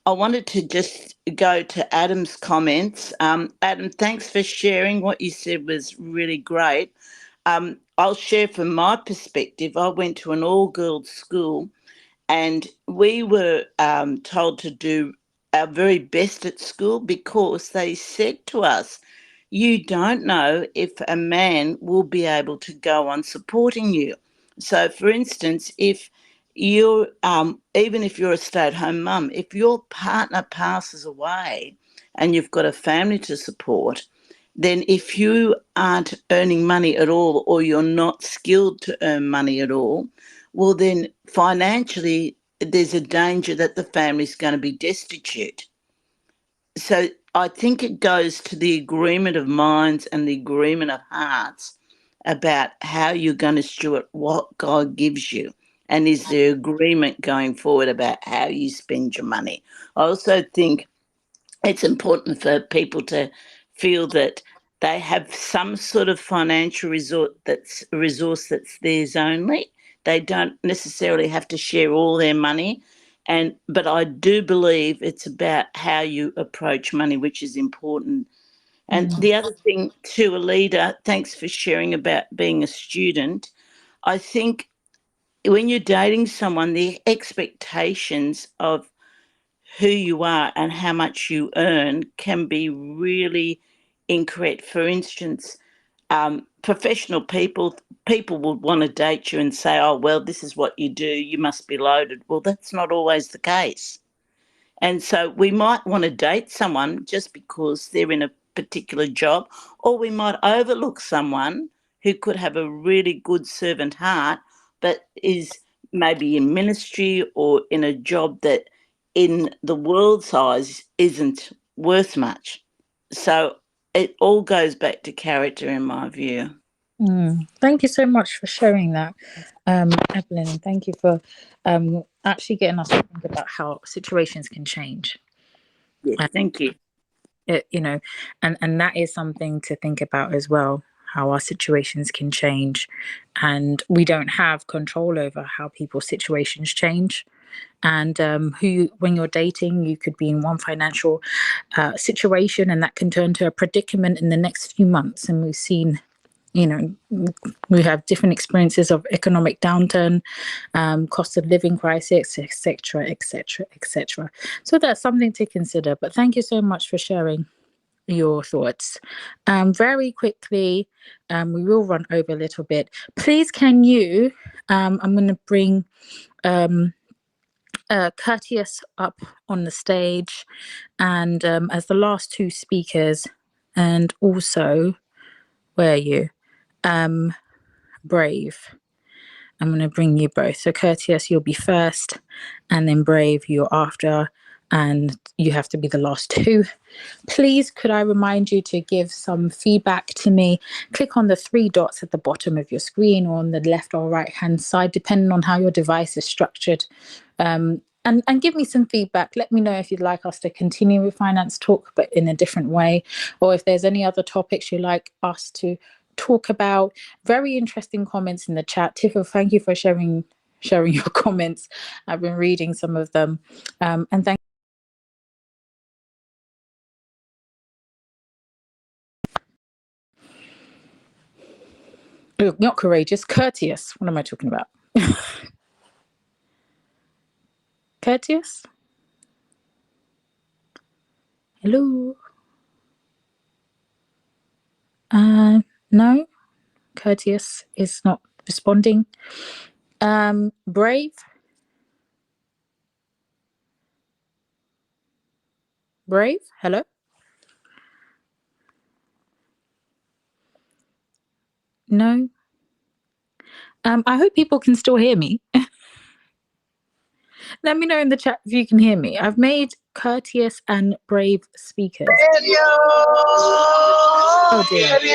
Speaker 10: I wanted to just go to Adam's comments. Adam, thanks for sharing. What you said was really great. I'll share from my perspective. I went to an all-girls school and we were told to do our very best at school because they said to us, you don't know if a man will be able to go on supporting you. So, for instance, if you're, even if you're a stay-at-home mum, if your partner passes away and you've got a family to support, then if you aren't earning money at all or you're not skilled to earn money at all, well, then financially there's a danger that the family's going to be destitute. So I think it goes to the agreement of minds and the agreement of hearts about how you're going to steward what God gives you. And is there agreement going forward about how you spend your money? I also think it's important for people to feel that they have some sort of financial resource that's theirs only. They don't necessarily have to share all their money. But I do believe it's about how you approach money, which is important. And the other thing to a leader, thanks for sharing about being a student. I think when you're dating someone, the expectations of who you are and how much you earn can be really incorrect. For instance, professional people would want to date you and say, oh, well, this is what you do, you must be loaded. Well, that's not always the case. And so we might want to date someone just because they're in a particular job, or we might overlook someone who could have a really good servant heart, but is maybe in ministry or in a job that in the world's eyes isn't worth much. So it all goes back to character, in my view.
Speaker 1: Thank you so much for sharing that, Evelyn. And thank you for actually getting us to think about how situations can change.
Speaker 10: Yes, thank you.
Speaker 1: And that is something to think about as well, how our situations can change, and we don't have control over how people's situations change. And when you're dating, you could be in one financial situation, and that can turn to a predicament in the next few months. And we've seen, we have different experiences of economic downturn, cost of living crisis, etc., etc., etc. So that's something to consider. But thank you so much for sharing your thoughts. Very quickly, we will run over a little bit. Please, can you, I'm going to bring Curtius up on the stage, and as the last two speakers, and also, where are you? Brave. I'm going to bring you both. So Curtius, you'll be first, and then Brave, you're after, and you have to be the last two. Please, could I remind you to give some feedback to me? Click on the three dots at the bottom of your screen, or on the left or right hand side, depending on how your device is structured. And give me some feedback. Let me know if you'd like us to continue with Finance Talk, but in a different way, or if there's any other topics you'd like us to talk about. Very interesting comments in the chat. Tiffo, thank you for sharing your comments. I've been reading some of them. And thank you. Not courageous, courteous. What am I talking about? Courteous? Hello? No, Courteous is not responding. Brave? Brave? Hello? No? I hope people can still hear me. Let me know in the chat if you can hear me. I've made Courteous and Brave speakers. Oh dear. Who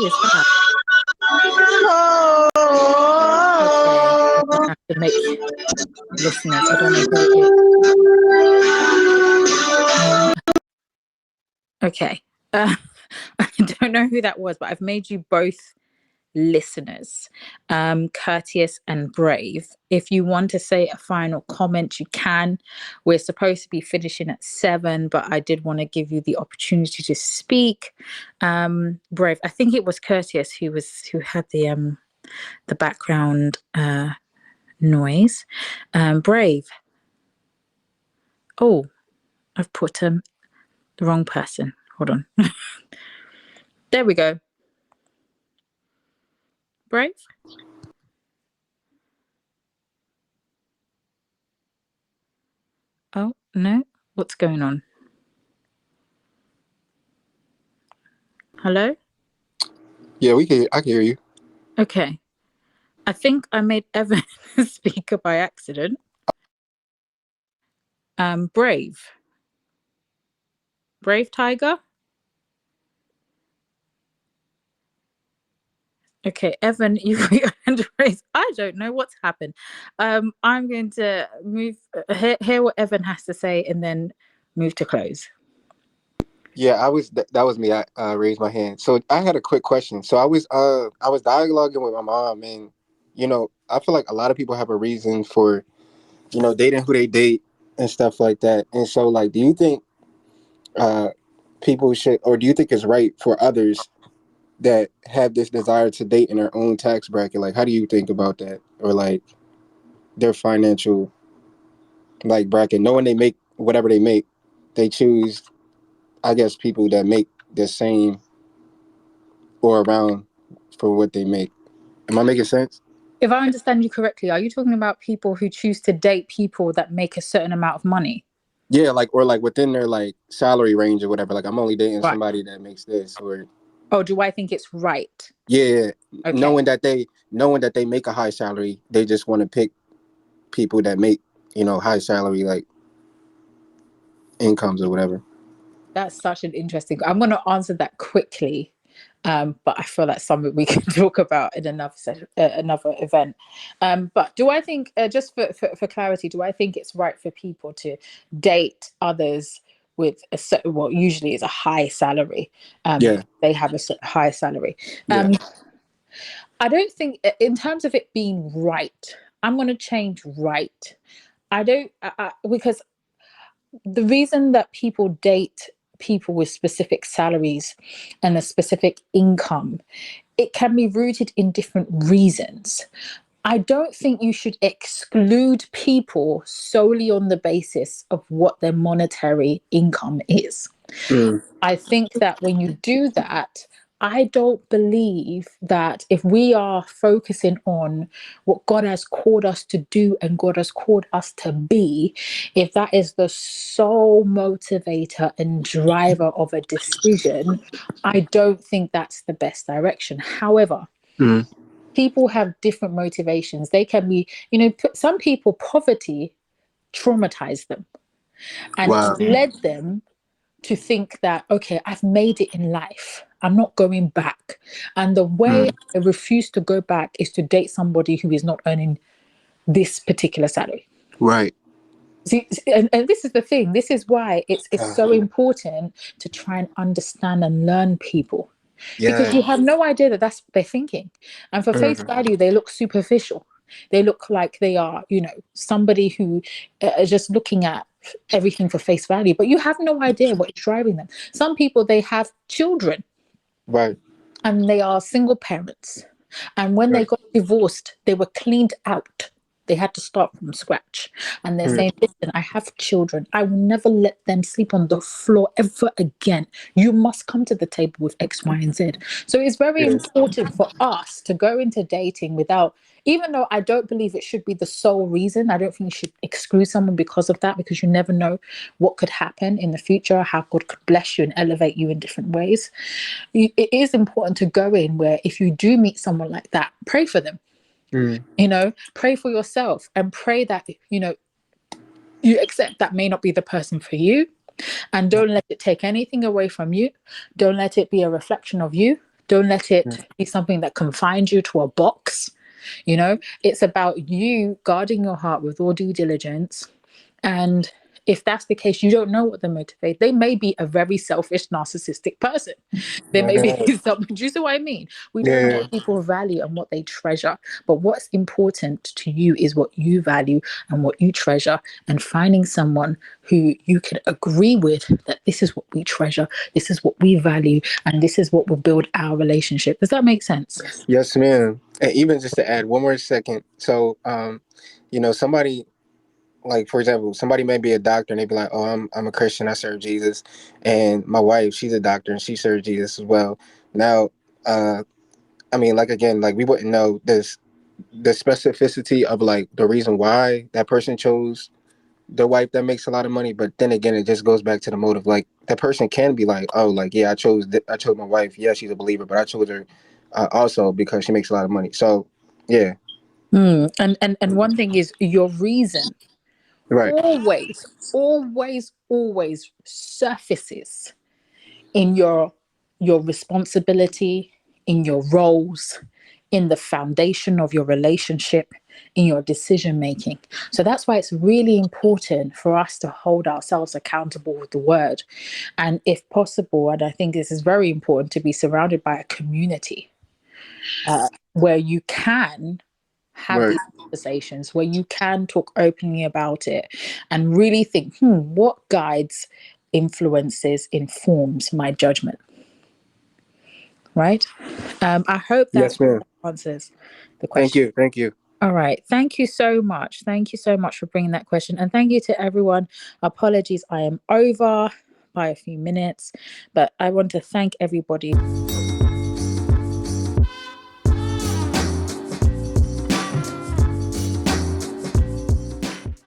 Speaker 1: is that? Okay. I have to make listeners. I don't know who it is. Okay. I don't know who that was, but I've made you both listeners, Courteous and Brave. If you want to say a final comment, you can. We're supposed to be finishing at 7, but I did want to give you the opportunity to speak. Brave, I think it was Courteous who had the background noise. Brave. Oh, I've put the wrong person. Hold on. There we go. Brave. Oh, no. What's going on? Hello?
Speaker 3: Yeah, I can hear you.
Speaker 1: Okay. I think I made Evan a speaker by accident. Brave. Brave Tiger? Okay, Evan, you've got your hand raised. I don't know what's happened. I'm going to hear what Evan has to say and then move to close.
Speaker 3: Yeah, that was me. I raised my hand. So I had a quick question. So I was dialoguing with my mom, and I feel like a lot of people have a reason for dating who they date and stuff like that. And so, like, do you think uh people should, or do you think it's right for others that have this desire to date in their own tax bracket? Like, how do you think about that, or like their financial like bracket, knowing they make whatever they make, they choose, I guess, people that make the same or around for what they make. Am I making sense?
Speaker 1: If I understand you correctly, are you talking about people who choose to date people that make a certain amount of money?
Speaker 3: Yeah, like, or like within their like salary range or whatever. Like, I'm only dating
Speaker 1: Right.
Speaker 3: somebody that makes this, or
Speaker 1: Oh, do I think it's right?
Speaker 3: yeah,
Speaker 1: Okay.
Speaker 3: knowing that they make a high salary, they just want to pick people that make high salary like incomes or whatever.
Speaker 1: That's such an interesting. I'm going to answer that quickly, but I feel that's something we can talk about in another another event. But do I think, just for clarity, do I think it's right for people to date others with a certain, well, usually it's a high salary?
Speaker 3: Yeah.
Speaker 1: They have a high salary.
Speaker 3: Yeah.
Speaker 1: I don't think, in terms of it being right, I'm going to change right. I don't, because the reason that people date people with specific salaries and a specific income, it can be rooted in different reasons. I don't think you should exclude people solely on the basis of what their monetary income is. I think that when you do that, I don't believe that if we are focusing on what God has called us to do and God has called us to be, if that is the sole motivator and driver of a decision, I don't think that's the best direction. However, people have different motivations. They can be, some people, poverty traumatized them and
Speaker 3: Wow.
Speaker 1: led them to think that, okay, I've made it in life, I'm not going back. And the way I refuse to go back is to date somebody who is not earning this particular salary.
Speaker 3: Right.
Speaker 1: See, and this is the thing. This is why it's so important to try and understand and learn people. Because you have no idea that that's what they're thinking. And for face value, they look superficial. They look like they are, somebody who is just looking at everything for face value, but you have no idea what is driving them. Some people, they have children.
Speaker 3: Right.
Speaker 1: And they are single parents. And when they got divorced, they were cleaned out. They had to start from scratch. And they're saying, listen, I have children. I will never let them sleep on the floor ever again. You must come to the table with X, Y, and Z. So it's very important for us to go into dating without, even though I don't believe it should be the sole reason, I don't think you should exclude someone because of that, because you never know what could happen in the future, how God could bless you and elevate you in different ways. It is important to go in where, if you do meet someone like that, pray for them. Pray for yourself and pray that, you accept that may not be the person for you, and don't let it take anything away from you. Don't let it be a reflection of you. Don't let it be something that confines you to a box. It's about you guarding your heart with all due diligence. And if that's the case, you don't know what they motivate. They may be a very selfish, narcissistic person. There may be something. Do you see what I mean? We don't know what people value and what they treasure. But what's important to you is what you value and what you treasure. And finding someone who you can agree with that this is what we treasure, this is what we value, and this is what will build our relationship. Does that make sense?
Speaker 3: Yes, ma'am. And even just to add one more second. So, somebody, like, for example, somebody may be a doctor and they be like, oh, I'm a Christian, I serve Jesus. And my wife, she's a doctor and she serves Jesus as well. Now, like, again, like, we wouldn't know the specificity of like the reason why that person chose the wife that makes a lot of money. But then again, it just goes back to the motive. Like, that person can be like, oh, like, yeah, I chose my wife. Yeah, she's a believer, but I chose her also because she makes a lot of money. So, yeah.
Speaker 1: And one thing is, your reason
Speaker 3: Right.
Speaker 1: always surfaces in your responsibility, in your roles, in the foundation of your relationship, in your decision making. So that's why it's really important for us to hold ourselves accountable with the word. And if possible, and I think this is very important, to be surrounded by a community where you can have
Speaker 3: Right.
Speaker 1: these conversations, where you can talk openly about it and really think, what guides, influences, informs my judgment? Right? I hope that
Speaker 3: Yes, ma'am.
Speaker 1: answers the
Speaker 3: Thank
Speaker 1: question.
Speaker 3: you. Thank you.
Speaker 1: All right. Thank you so much. Thank you so much for bringing that question. And thank you to everyone. Apologies, I am over by a few minutes, but I want to thank everybody.